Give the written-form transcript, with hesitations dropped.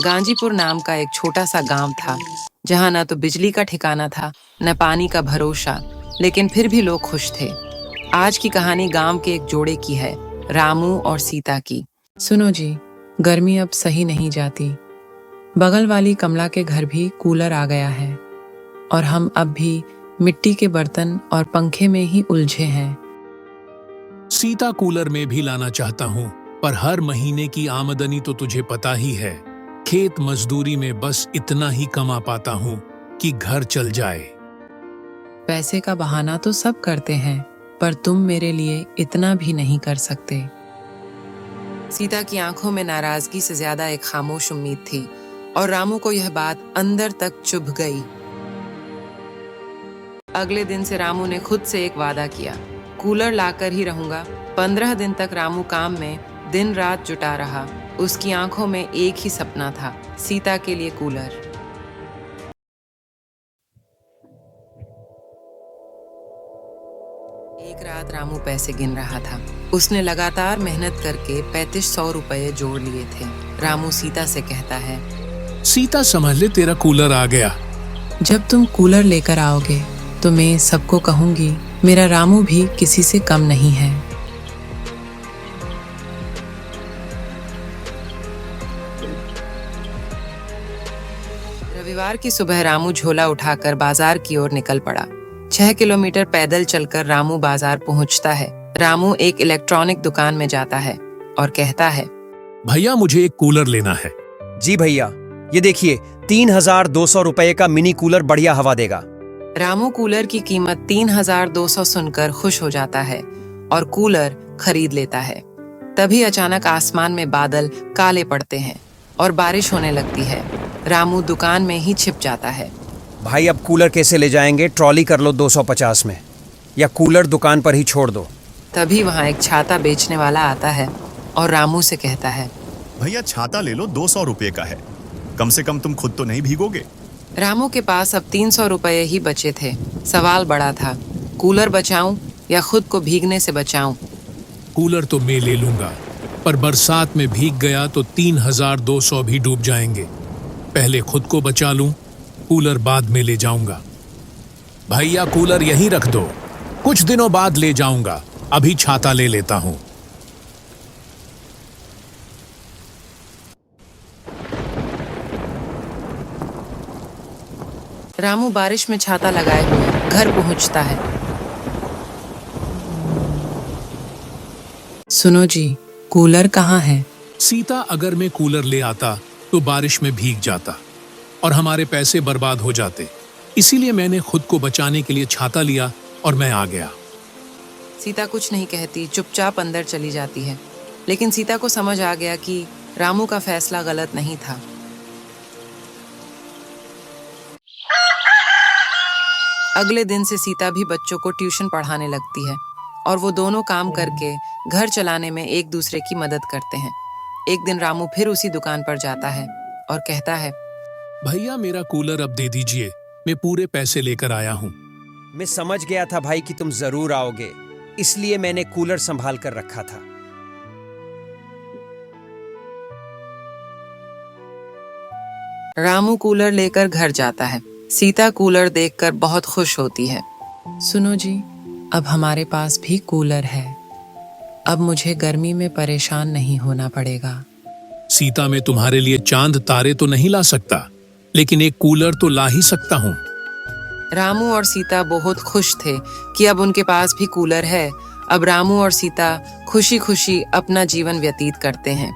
गांजीपुर नाम का एक छोटा सा गांव था, जहां न तो बिजली का ठिकाना था, न पानी का भरोसा, लेकिन फिर भी लोग खुश थे। आज की कहानी गांव के एक जोड़े की है, रामू और सीता की। सुनो जी, गर्मी अब सही नहीं जाती। बगल वाली कमला के घर भी कूलर आ गया है और हम अब भी मिट्टी के बर्तन और पंखे में ही उलझे हैं। सीता कूलर में भी लाना चाहता हूँ, पर हर महीने की आमदनी तो तुझे पता ही है। खेत मजदूरी में बस इतना ही कमा पाता हूँ कि घर चल जाए। पैसे का बहाना तो सब करते हैं, पर तुम मेरे लिए इतना भी नहीं कर सकते। सीता की आंखों में नाराजगी से ज्यादा एक खामोश उम्मीद थी और रामू को यह बात अंदर तक चुभ गई। अगले दिन से रामू ने खुद से एक वादा किया, कूलर लाकर ही रहूंगा। 15 दिन तक रामू काम में दिन रात जुटा रहा। उसकी आंखों में एक ही सपना था, सीता के लिए कूलर। एक रात रामू पैसे गिन रहा था। उसने लगातार मेहनत करके 3500 रुपए जोड़ लिए थे। रामू सीता से कहता है, सीता समझ ले, तेरा कूलर आ गया। जब तुम कूलर लेकर आओगे तो मैं सबको कहूंगी, मेरा रामू भी किसी से कम नहीं है। रविवार की सुबह रामू झोला उठाकर बाजार की ओर निकल पड़ा। 6 किलोमीटर पैदल चलकर रामू बाजार पहुंचता है। रामू एक इलेक्ट्रॉनिक दुकान में जाता है और कहता है, भैया मुझे एक कूलर लेना है। जी भैया, ये देखिए 3200 रुपए का मिनी कूलर बढ़िया हवा देगा। रामू कूलर की कीमत 3200 सुनकर खुश हो जाता है और कूलर खरीद लेता है। तभी अचानक आसमान में बादल काले पड़ते हैं और बारिश होने लगती है। रामू दुकान में ही छिप जाता है। भाई अब कूलर कैसे ले जाएंगे? ट्रॉली कर लो 250 में, या कूलर दुकान पर ही छोड़ दो। तभी वहाँ एक छाता बेचने वाला आता है और रामू से कहता है, भैया छाता ले लो, 200 रुपये का है, कम से कम तुम खुद तो नहीं भीगोगे। रामू के पास अब 300 रुपये ही बचे थे। सवाल बड़ा था, कूलर बचाऊं या खुद को भीगने से बचाऊं? कूलर तो मैं ले लूंगा, पर बरसात में भीग गया तो 3200 भी डूब जाएंगे। पहले खुद को बचा लूं, कूलर बाद में ले जाऊंगा। भैया कूलर यहीं रख दो, कुछ दिनों बाद ले जाऊंगा, अभी छाता ले लेता हूं। रामू बारिश में छाता लगाए हुए घर पहुंचता है। सुनो जी, कूलर कहाँ है? सीता, अगर मैं कूलर ले आता तो बारिश में भीग जाता और हमारे पैसे बर्बाद हो जाते। इसीलिए मैंने खुद को बचाने के लिए छाता लिया और मैं आ गया। सीता कुछ नहीं कहती, चुपचाप अंदर चली जाती है। लेकिन सीता को समझ आ गया कि रामू का फैसला गलत नहीं था। अगले दिन से सीता भी बच्चों को ट्यूशन पढ़ाने लगती है और वो दोनों काम करके घर चलाने में एक दूसरे की मदद करते हैं। एक दिन रामू फिर उसी दुकान पर जाता है और कहता है, भैया मेरा कूलर अब दे दीजिए, मैं पूरे पैसे लेकर आया हूँ। मैं समझ गया था भाई कि तुम जरूर आओगे, इसलिए मैंने कूलर संभाल कर रखा था। रामू कूलर लेकर घर जाता है। सीता कूलर देखकर बहुत खुश होती है। सुनो जी, अब हमारे पास भी कूलर है। अब मुझे गर्मी में परेशान नहीं होना पड़ेगा। सीता, मैं तुम्हारे लिए चांद तारे तो नहीं ला सकता, लेकिन एक कूलर तो ला ही सकता हूँ। रामू और सीता बहुत खुश थे कि अब उनके पास भी कूलर है। अब रामू और सीता खुशी खुशी अपना जीवन व्यतीत करते हैं।